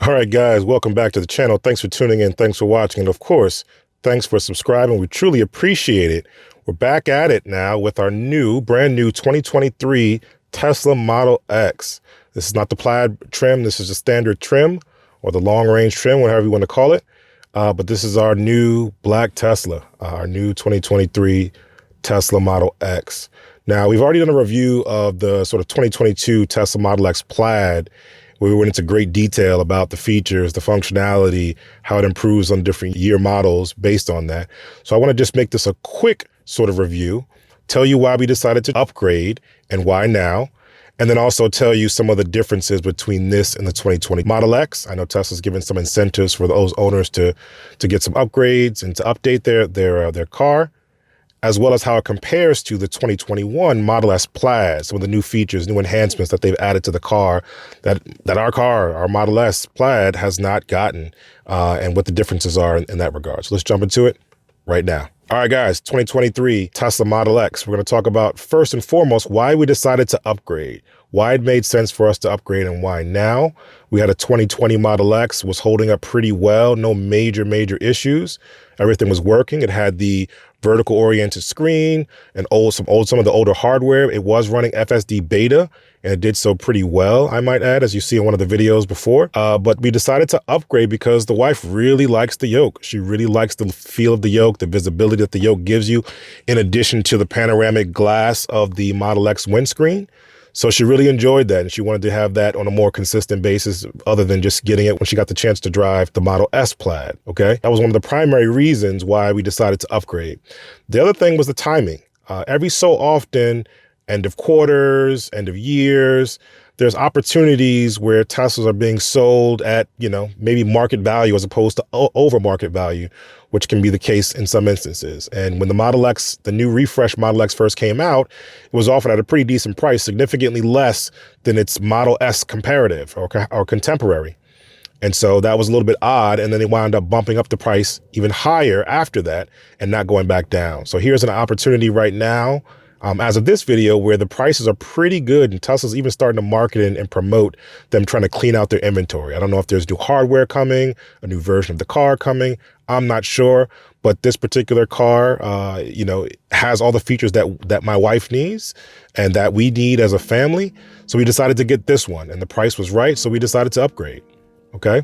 All right, guys, welcome back to the channel. Thanks for tuning in. Thanks for watching. And of course, thanks for subscribing. We truly appreciate it. We're back at it now with our brand new 2023 Tesla Model X. This is not the plaid trim. This is the standard trim or the long range trim, whatever you want to call it. But this is our new black Tesla, our new 2023 Tesla Model X. Now, we've already done a review of the sort of 2022 Tesla Model X Plaid, where we went into great detail about the features, the functionality, how it improves on different year models based on that. So I want to just make this a quick sort of review, tell you why we decided to upgrade and why now, and then also tell you some of the differences between this and the 2020 Model X. I know Tesla's given some incentives for those owners to get some upgrades and to update their car, as well as how it compares to the 2021 Model S Plaid, some of the new features, new enhancements that they've added to the car that our Model S Plaid has not gotten, and what the differences are in that regard. So let's jump into it right now. All right, guys, 2023 Tesla Model X. We're going to talk about, first and foremost, why we decided to upgrade, why it made sense for us to upgrade, and why now. We had a 2020 Model X, was holding up pretty well, no major issues. Everything was working. It had the vertical oriented screen and some of the older hardware. It was running FSD beta, and it did so pretty well, I might add, as you see in one of the videos before. But we decided to upgrade because the wife really likes the Yoke. She really likes the feel of the Yoke, the visibility that the Yoke gives you, in addition to the panoramic glass of the Model X windscreen. So she really enjoyed that, and she wanted to have that on a more consistent basis other than just getting it when she got the chance to drive the Model S Plaid, okay? That was one of the primary reasons why we decided to upgrade. The other thing was the timing. Every so often, end of quarters, end of years, there's opportunities where Teslas are being sold at, maybe market value as opposed to over market value, which can be the case in some instances. And when the Model X, the new refresh Model X first came out, it was offered at a pretty decent price, significantly less than its Model S comparative or contemporary. And so that was a little bit odd. And then they wound up bumping up the price even higher after that and not going back down. So here's an opportunity right now, as of this video, where the prices are pretty good, and Tesla's even starting to market and promote them trying to clean out their inventory. I don't know if there's new hardware coming, a new version of the car coming. I'm not sure, but this particular car, has all the features that my wife needs and that we need as a family. So we decided to get this one, and the price was right, so we decided to upgrade. Okay.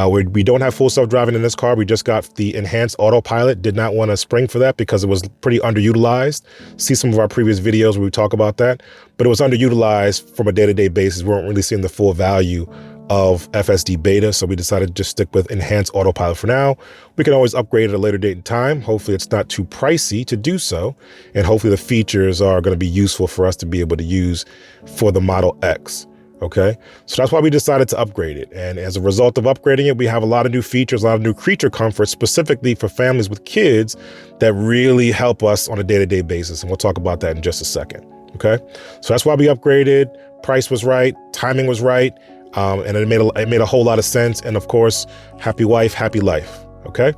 We don't have full self-driving in this car. We just got the enhanced autopilot. Did not want to spring for that because it was pretty underutilized. See some of our previous videos where we talk about that, but it was underutilized from a day-to-day basis. We weren't really seeing the full value of FSD beta. So we decided to just stick with enhanced autopilot for now. We can always upgrade at a later date and time. Hopefully it's not too pricey to do so. And hopefully the features are going to be useful for us to be able to use for the Model X. Okay, so that's why we decided to upgrade it. And as a result of upgrading it, we have a lot of new features, a lot of new creature comforts, specifically for families with kids, that really help us on a day-to-day basis. And we'll talk about that in just a second. Okay, so that's why we upgraded. Price was right, timing was right, and it made a whole lot of sense. And of course, happy wife, happy life. Okay,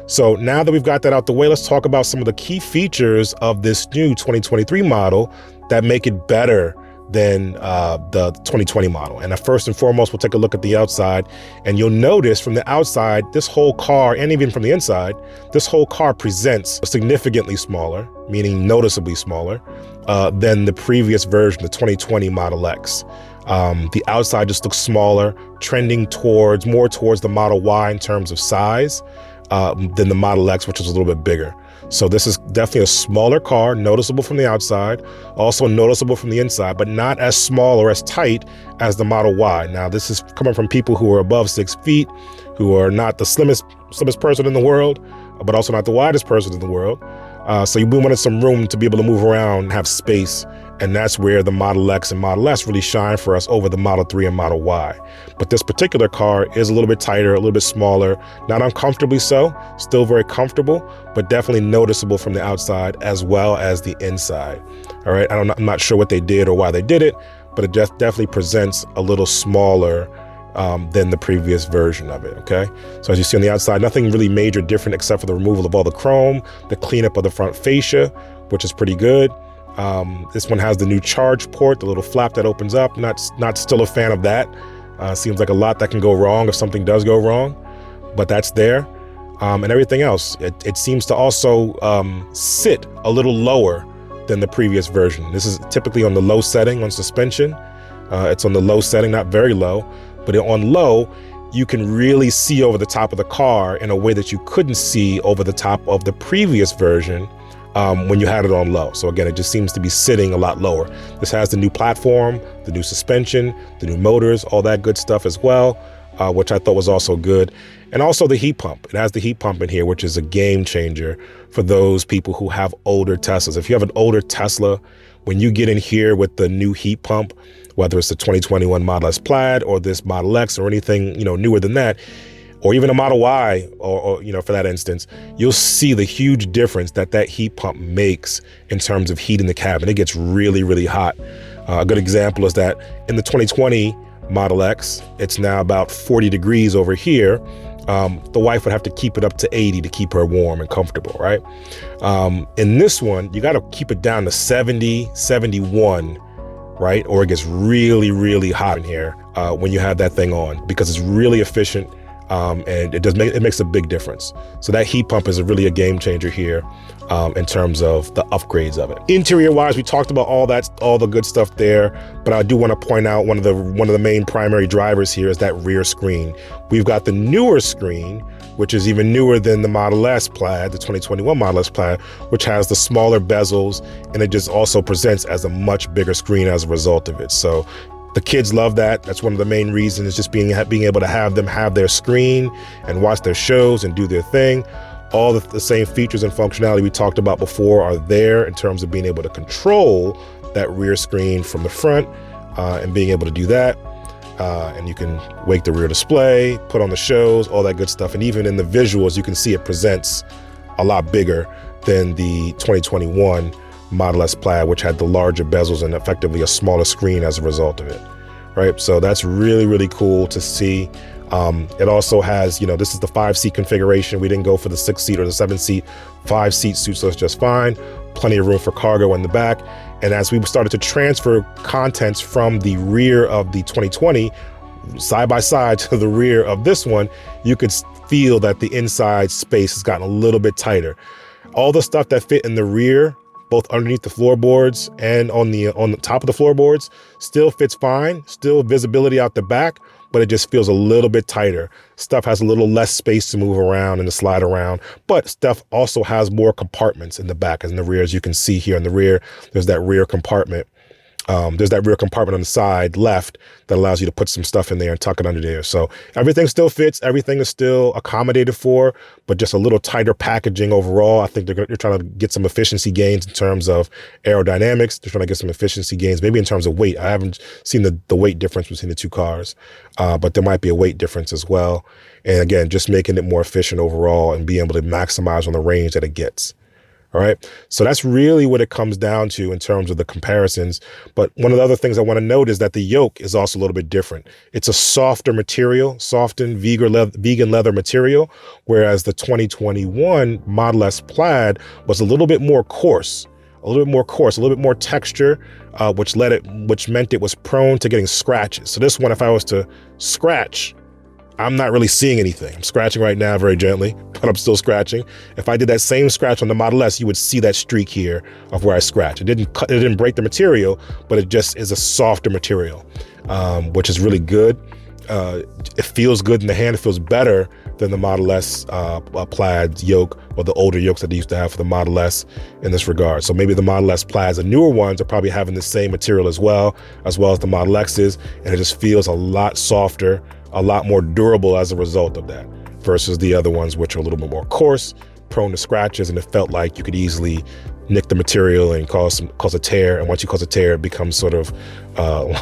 so now that we've got that out the way, let's talk about some of the key features of this new 2023 model that make it better than the 2020 model. And first and foremost, we'll take a look at the outside, and you'll notice from the outside, this whole car, and even from the inside, this whole car presents significantly smaller, meaning noticeably smaller, than the previous version, the 2020 Model X. The outside just looks smaller, trending more towards the Model Y in terms of size, than the Model X, which is a little bit bigger. So this is definitely a smaller car, noticeable from the outside, also noticeable from the inside, but not as small or as tight as the Model Y. Now, this is coming from people who are above 6 feet, who are not the slimmest person in the world, but also not the widest person in the world. So we wanted some room to be able to move around and have space. And that's where the Model X and Model S really shine for us over the Model 3 and Model Y. But this particular car is a little bit tighter, a little bit smaller, not uncomfortably so, still very comfortable, but definitely noticeable from the outside as well as the inside. All right, I'm not sure what they did or why they did it, but it definitely presents a little smaller than the previous version of it, okay? So as you see on the outside, nothing really major different except for the removal of all the chrome, the cleanup of the front fascia, which is pretty good. This one has the new charge port, the little flap that opens up. Not still a fan of that. Seems like a lot that can go wrong if something does go wrong, but that's there. And everything else, it seems to also sit a little lower than the previous version. This is typically on the low setting on suspension. It's on the low setting, not very low, but on low, you can really see over the top of the car in a way that you couldn't see over the top of the previous version when you had it on low. So again, it just seems to be sitting a lot lower. This has the new platform, the new suspension, the new motors, all that good stuff as well, which I thought was also good. And also the heat pump. It has the heat pump in here, which is a game changer for those people who have older Teslas. If you have an older Tesla, when you get in here with the new heat pump, whether it's the 2021 Model S Plaid or this Model X or anything, newer than that, or even a Model Y, or for that instance, you'll see the huge difference that heat pump makes in terms of heating the cabin. It gets really, really hot. A good example is that in the 2020 Model X, it's now about 40 degrees over here. The wife would have to keep it up to 80 to keep her warm and comfortable, right? In this one, you got to keep it down to 70, 71, right? Or it gets really, really hot in here when you have that thing on, because it's really efficient. And it makes a big difference. So that heat pump is really a game changer here in terms of the upgrades of it. Interior wise, we talked about all the good stuff there, but I do want to point out one of the main primary drivers here is that rear screen. We've got the newer screen, which is even newer than the Model S Plaid, the 2021 Model S Plaid, which has the smaller bezels, and it just also presents as a much bigger screen as a result of it. So the kids love that. That's one of the main reasons, is just being able to have them have their screen and watch their shows and do their thing. All the same features and functionality we talked about before are there in terms of being able to control that rear screen from the front and being able to do that. And you can wake the rear display, put on the shows, all that good stuff. And even in the visuals, you can see it presents a lot bigger than the 2021 Model S Plaid, which had the larger bezels and effectively a smaller screen as a result of it, right? So that's really, really cool to see. It also has, this is the 5-seat configuration. We didn't go for the 6-seat or the 7-seat. 5-seat suits us just fine. Plenty of room for cargo in the back. And as we started to transfer contents from the rear of the 2020 side by side to the rear of this one, you could feel that the inside space has gotten a little bit tighter. All the stuff that fit in the rear, both underneath the floorboards and on the top of the floorboards, still fits fine, still visibility out the back, but it just feels a little bit tighter. Stuff has a little less space to move around and to slide around, but stuff also has more compartments in the back and in the rear. As you can see here in the rear, there's that rear compartment. There's that rear compartment on the side left that allows you to put some stuff in there and tuck it under there. So everything still fits. Everything is still accommodated for, but just a little tighter packaging overall. I think they're trying to get some efficiency gains in terms of aerodynamics. They're trying to get some efficiency gains, maybe in terms of weight. I haven't seen the weight difference between the two cars, but there might be a weight difference as well. And again, just making it more efficient overall and being able to maximize on the range that it gets. All right. So that's really what it comes down to in terms of the comparisons. But one of the other things I want to note is that the yoke is also a little bit different. It's a softer material, softened vegan leather material, whereas the 2021 Model S Plaid was a little bit more coarse, a little bit more texture, which meant it was prone to getting scratches. So this one, if I was to scratch, I'm not really seeing anything. I'm scratching right now very gently, but I'm still scratching. If I did that same scratch on the Model S, you would see that streak here of where I scratched. It didn't break the material, but it just is a softer material, which is really good. It feels good in the hand. It feels better than the Model S Plaid yoke, or the older yokes that they used to have for the Model S in this regard. So maybe the Model S Plaids, the newer ones, are probably having the same material as well as the Model X's, and it just feels a lot softer, a lot more durable as a result of that, versus the other ones, which are a little bit more coarse, prone to scratches, and it felt like you could easily nick the material and cause a tear. And once you cause a tear, it becomes sort of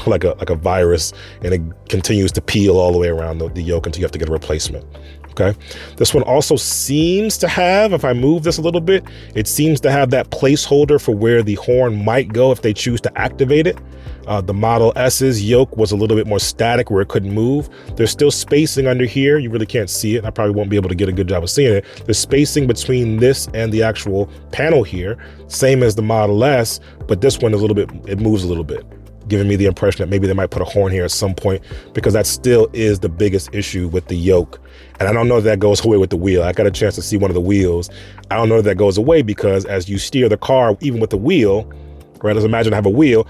like a virus, and it continues to peel all the way around the yoke until you have to get a replacement. Okay. This one also seems to have, if I move this a little bit, it seems to have that placeholder for where the horn might go if they choose to activate it. The Model S's yoke was a little bit more static where it couldn't move. There's still spacing under here. You really can't see it. I probably won't be able to get a good job of seeing it. There's spacing between this and the actual panel here, same as the Model S, but this one is it moves a little bit. giving me the impression that maybe they might put a horn here at some point, because that still is the biggest issue with the yoke. And I don't know if that goes away with the wheel. I got a chance to see one of the wheels. I don't know if that goes away, because as you steer the car, even with the wheel, right, let's imagine I have a wheel,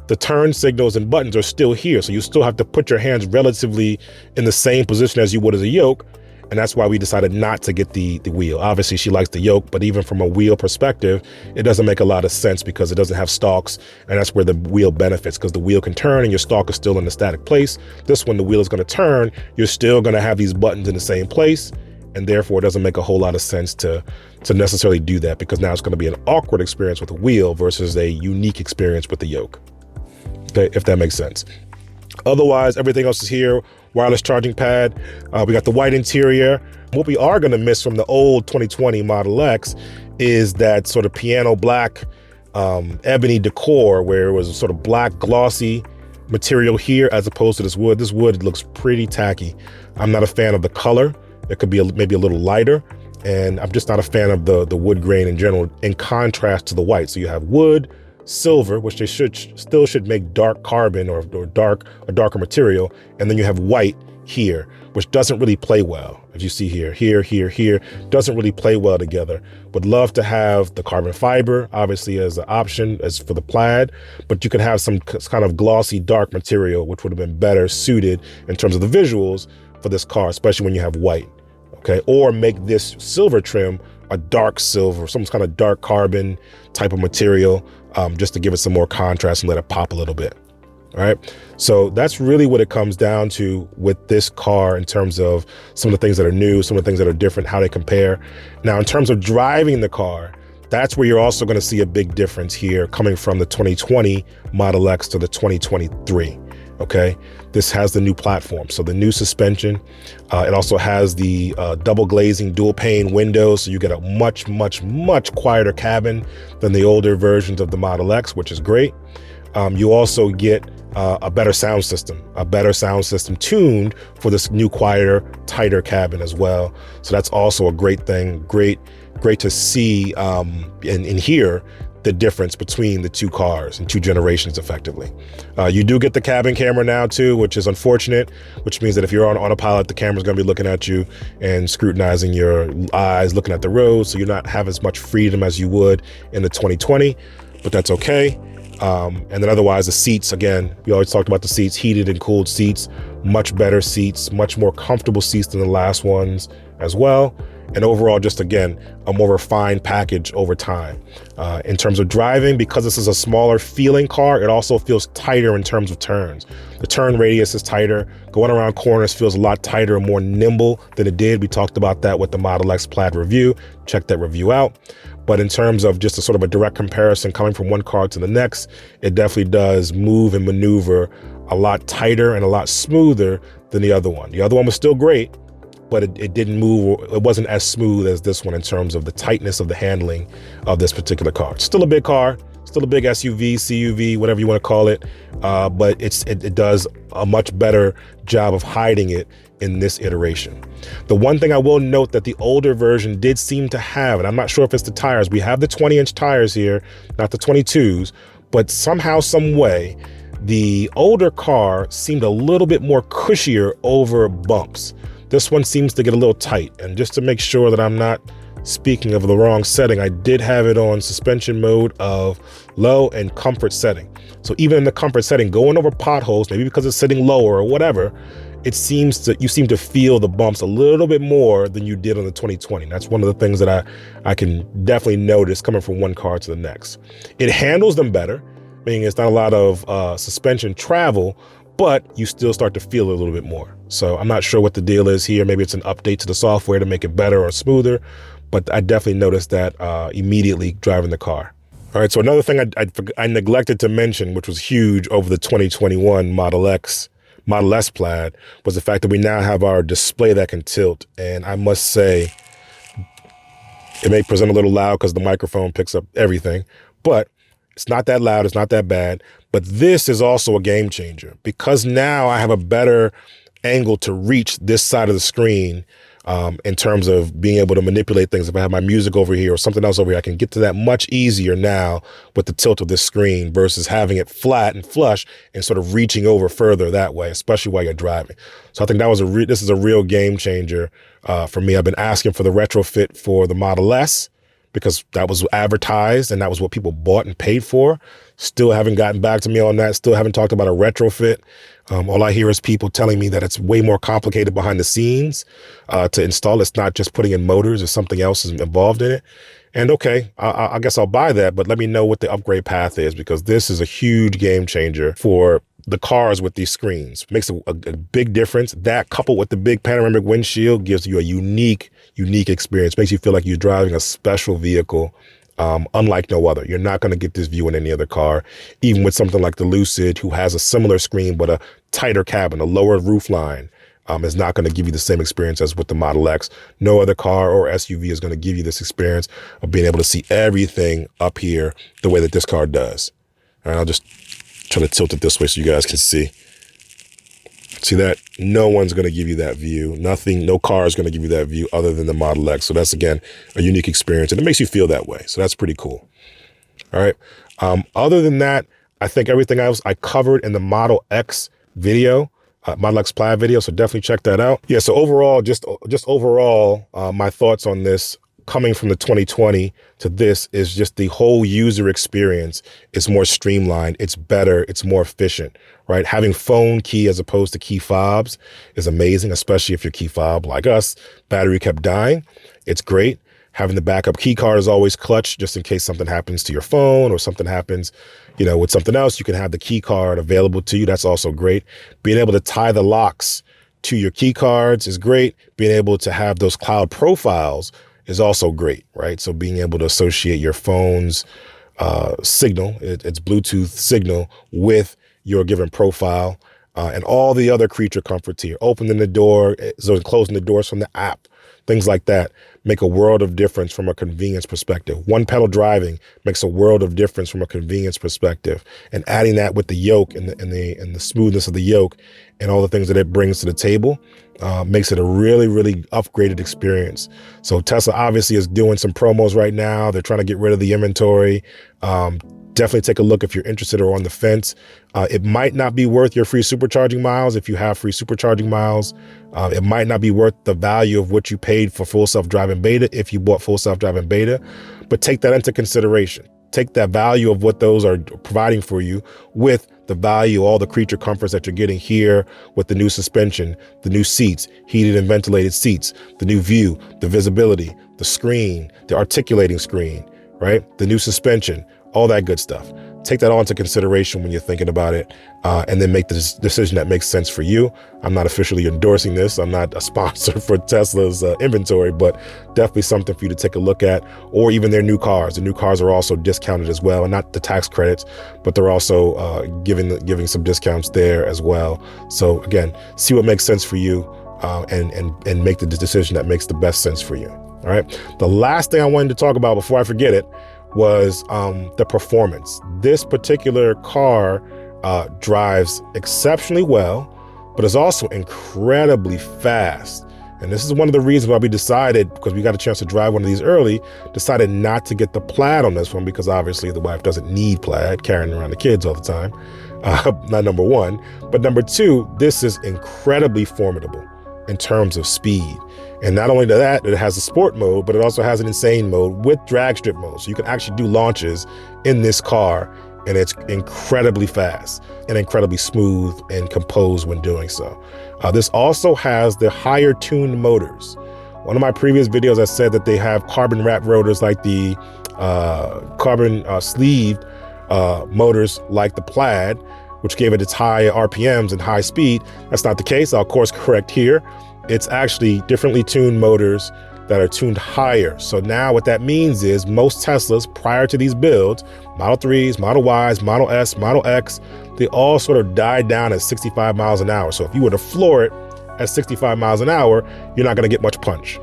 the turn signals and buttons are still here. So you still have to put your hands relatively in the same position as you would as a yoke. And that's why we decided not to get the wheel. Obviously, she likes the yoke, but even from a wheel perspective, it doesn't make a lot of sense because it doesn't have stalks, and that's where the wheel benefits, because the wheel can turn and your stalk is still in the static place. This one, the wheel is going to turn, you're still going to have these buttons in the same place, and therefore it doesn't make a whole lot of sense to necessarily do that, because now it's going to be an awkward experience with a wheel versus a unique experience with the yoke, okay, if that makes sense. Otherwise, everything else is here. Wireless charging pad. We got the white interior. What we are going to miss from the old 2020 Model X is that sort of piano black ebony decor, where it was a sort of black glossy material here as opposed to this wood. This wood looks pretty tacky. I'm not a fan of the color. It could be maybe a little lighter, and I'm just not a fan of the wood grain in general in contrast to the white. So you have wood, silver, which they still should make dark carbon or a darker material, and then you have white here, which doesn't really play well. As you see here, doesn't really play well together. Would love to have the carbon fiber, obviously, as an option as for the plaid, but you could have some kind of glossy dark material, which would have been better suited in terms of the visuals for this car, especially when you have white, okay? Or make this silver trim a dark silver, some kind of dark carbon type of material, just to give it some more contrast and let it pop a little bit. All right. So that's really what it comes down to with this car in terms of some of the things that are new, some of the things that are different, how they compare. Now, in terms of driving the car, that's where you're also going to see a big difference here coming from the 2020 Model X to the 2023. Okay, this has the new platform, so the new suspension. It also has the double glazing dual pane windows, so you get a much quieter cabin than the older versions of the Model X, which is great. You also get a better sound system tuned for this new, quieter, tighter cabin as well. So that's also a great thing. Great to see and hear the difference between the two cars and two generations effectively. You do get the cabin camera now too, which is unfortunate, which means that if you're on autopilot, the camera's gonna be looking at you and scrutinizing your eyes, looking at the road, so you're not have as much freedom as you would in the 2020, but that's okay. And then otherwise the seats, again, we always talked about the seats, heated and cooled seats, much better seats, much more comfortable seats than the last ones as well. And overall, just again, a more refined package over time. In terms of driving, because this is a smaller feeling car, it also feels tighter in terms of turns. The turn radius is tighter. Going around corners feels a lot tighter and more nimble than it did. We talked about that with the Model X Plaid review. Check that review out. But in terms of just a sort of a direct comparison coming from one car to the next, it definitely does move and maneuver a lot tighter and a lot smoother than the other one. The other one was still great, but it didn't move, it wasn't as smooth as this one in terms of the tightness of the handling of this particular car. It's still a big car, still a big SUV, CUV, whatever you want to call it, but it does a much better job of hiding it in this iteration. The one thing I will note that the older version did seem to have, and I'm not sure if it's the tires, we have the 20-inch tires here, not the 22s, but somehow, some way, the older car seemed a little bit more cushier over bumps. This one seems to get a little tight, and just to make sure that I'm not speaking of the wrong setting, I did have it on suspension mode of low and comfort setting. So even in the comfort setting, going over potholes, maybe because it's sitting lower or whatever, you seem to feel the bumps a little bit more than you did on the 2020. That's one of the things that I can definitely notice coming from one car to the next. It handles them better, meaning it's not a lot of suspension travel, but you still start to feel it a little bit more. So I'm not sure what the deal is here. Maybe it's an update to the software to make it better or smoother, but I definitely noticed that immediately driving the car. All right, so another thing I neglected to mention, which was huge over the 2021 Model S Plaid, was the fact that we now have our display that can tilt. And I must say, it may present a little loud because the microphone picks up everything, but it's not that loud, it's not that bad. But this is also a game changer because now I have a better angle to reach this side of the screen in terms of being able to manipulate things. If I have my music over here or something else over here, I can get to that much easier now with the tilt of this screen versus having it flat and flush and sort of reaching over further that way, especially while you're driving. So I think that was this is a real game changer for me. I've been asking for the retrofit for the Model S because that was advertised and that was what people bought and paid for. Still haven't gotten back to me on that. Still haven't talked about a retrofit. All I hear is people telling me that it's way more complicated behind the scenes to install. It's not just putting in motors or something else is involved in it. And okay, I guess I'll buy that, but let me know what the upgrade path is, because this is a huge game changer for the cars with these screens. Makes a big difference. That coupled with the big panoramic windshield gives you a unique experience. Makes you feel like you're driving a special vehicle, unlike no other. You're not going to get this view in any other car, even with something like the Lucid, who has a similar screen but a tighter cabin, a lower roof line. Is not going to give you the same experience as with the Model X. No other car or SUV is going to give you this experience of being able to see everything up here the way that this car does. All right, I'll just try to tilt it this way so you guys can see. See that? No one's going to give you that view. No car is going to give you that view other than the Model X. So that's, again, a unique experience, and it makes you feel that way. So that's pretty cool. All right. Other than that, I think everything else I covered in the Model X video, Model X Plaid video, so definitely check that out. Yeah, so overall, just overall, my thoughts on this coming from the 2020 to this is just the whole user experience is more streamlined, it's better, it's more efficient, right? Having phone key as opposed to key fobs is amazing, especially if your key fob, like us, battery kept dying. It's great. Having the backup key card is always clutch, just in case something happens to your phone or something happens, with something else, you can have the key card available to you. That's also great. Being able to tie the locks to your key cards is great. Being able to have those cloud profiles is also great, right? So being able to associate your phone's signal, its Bluetooth signal, with your given profile, and all the other creature comforts here. Opening the door, so closing the doors from the app, things like that make a world of difference from a convenience perspective. One pedal driving makes a world of difference from a convenience perspective. And adding that with the yoke and the smoothness of the yoke and all the things that it brings to the table makes it a really, really upgraded experience. So Tesla obviously is doing some promos right now. They're trying to get rid of the inventory. Definitely take a look if you're interested or on the fence. It might not be worth your free supercharging miles if you have free supercharging miles. It might not be worth the value of what you paid for full self-driving beta if you bought full self-driving beta, but take that into consideration. Take that value of what those are providing for you with the value, all the creature comforts that you're getting here with the new suspension, the new seats, heated and ventilated seats, the new view, the visibility, the screen, the articulating screen, right? The new suspension, all that good stuff. Take that all into consideration when you're thinking about it, and then make the decision that makes sense for you. I'm not officially endorsing this. I'm not a sponsor for Tesla's inventory, but definitely something for you to take a look at, or even their new cars. The new cars are also discounted as well, and not the tax credits, but they're also giving some discounts there as well. So again, see what makes sense for you, and make the decision that makes the best sense for you. All right. The last thing I wanted to talk about before I forget it was the performance. This particular car drives exceptionally well, but is also incredibly fast. And this is one of the reasons why we decided, because we got a chance to drive one of these early, decided not to get the Plaid on this one, because obviously the wife doesn't need Plaid carrying around the kids all the time. Not number one, but number two, this is incredibly formidable in terms of speed. And not only that, it has a sport mode, but it also has an insane mode with drag strip mode. So you can actually do launches in this car, and it's incredibly fast and incredibly smooth and composed when doing so. This also has the higher tuned motors. One of my previous videos, I said that they have carbon wrap rotors like the carbon sleeved motors like the Plaid, which gave it its high RPMs and high speed. That's not the case. I'll course correct here. It's actually differently tuned motors that are tuned higher. So now what that means is most Teslas prior to these builds, Model 3s, Model Ys, Model S, Model X, they all sort of died down at 65 miles an hour. So if you were to floor it at 65 miles an hour, you're not gonna get much punch.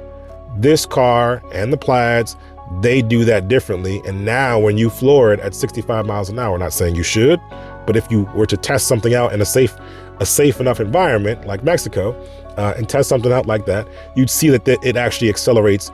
This car and the Plaids, they do that differently. And now when you floor it at 65 miles an hour, not saying you should, but if you were to test something out in a safe a safe enough environment like Mexico and test something out like that, you'd see that it actually accelerates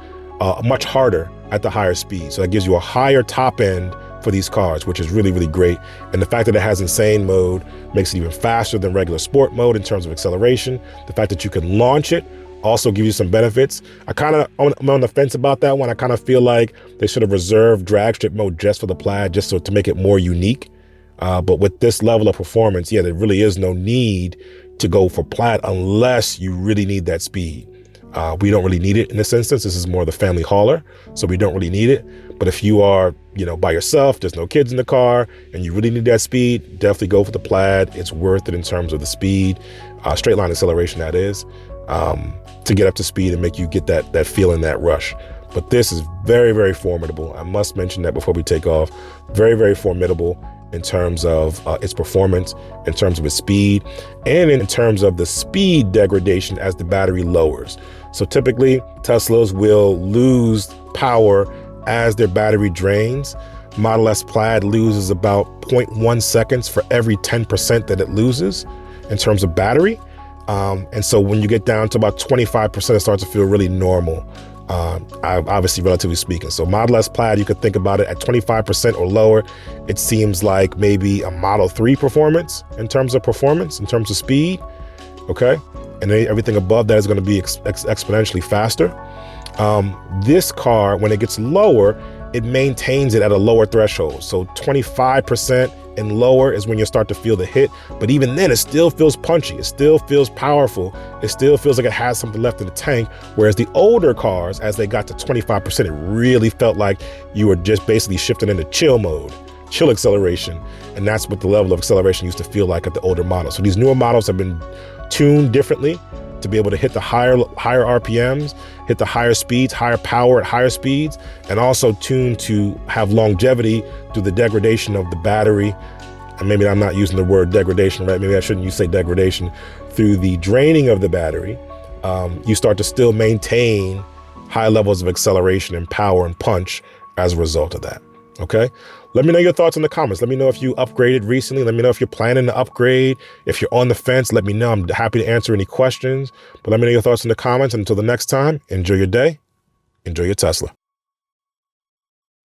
much harder at the higher speed. So that gives you a higher top end for these cars, which is really, really great. And the fact that it has insane mode makes it even faster than regular sport mode in terms of acceleration. The fact that you can launch it also gives you some benefits. I'm on the fence about that one. I kind of feel like they should have reserved drag strip mode just for the Plaid, just to make it more unique. But with this level of performance, yeah, there really is no need to go for Plaid unless you really need that speed. We don't really need it in this instance. This is more the family hauler, so we don't really need it. But if you are, by yourself, there's no kids in the car, and you really need that speed, definitely go for the Plaid. It's worth it in terms of the speed, straight line acceleration, that is, to get up to speed and make you get that feeling, that rush. But this is very, very formidable. I must mention that before we take off. Very, very formidable in terms of its performance, in terms of its speed, and in terms of the speed degradation as the battery lowers. So typically, Teslas will lose power as their battery drains. Model S Plaid loses about 0.1 seconds for every 10% that it loses in terms of battery. And so when you get down to about 25%, it starts to feel really normal, obviously, relatively speaking. So Model S Plaid, you could think about it at 25% or lower. It seems like maybe a Model 3 performance, in terms of speed, okay? And then everything above that is going to be exponentially faster. This car, when it gets lower, it maintains it at a lower threshold. So 25% and lower is when you start to feel the hit. But even then, it still feels punchy. It still feels powerful. It still feels like it has something left in the tank. Whereas the older cars, as they got to 25%, it really felt like you were just basically shifting into chill mode, chill acceleration. And that's what the level of acceleration used to feel like at the older models. So these newer models have been tuned differently to be able to hit the higher RPMs, hit the higher speeds, higher power at higher speeds, and also tuned to have longevity through the degradation of the battery. And maybe I'm not using the word degradation, right? Maybe I shouldn't say degradation. Through the draining of the battery, you start to still maintain high levels of acceleration and power and punch as a result of that, okay? Let me know your thoughts in the comments. Let me know if you upgraded recently. Let me know if you're planning to upgrade. If you're on the fence, let me know. I'm happy to answer any questions. But let me know your thoughts in the comments. And until the next time, enjoy your day. Enjoy your Tesla.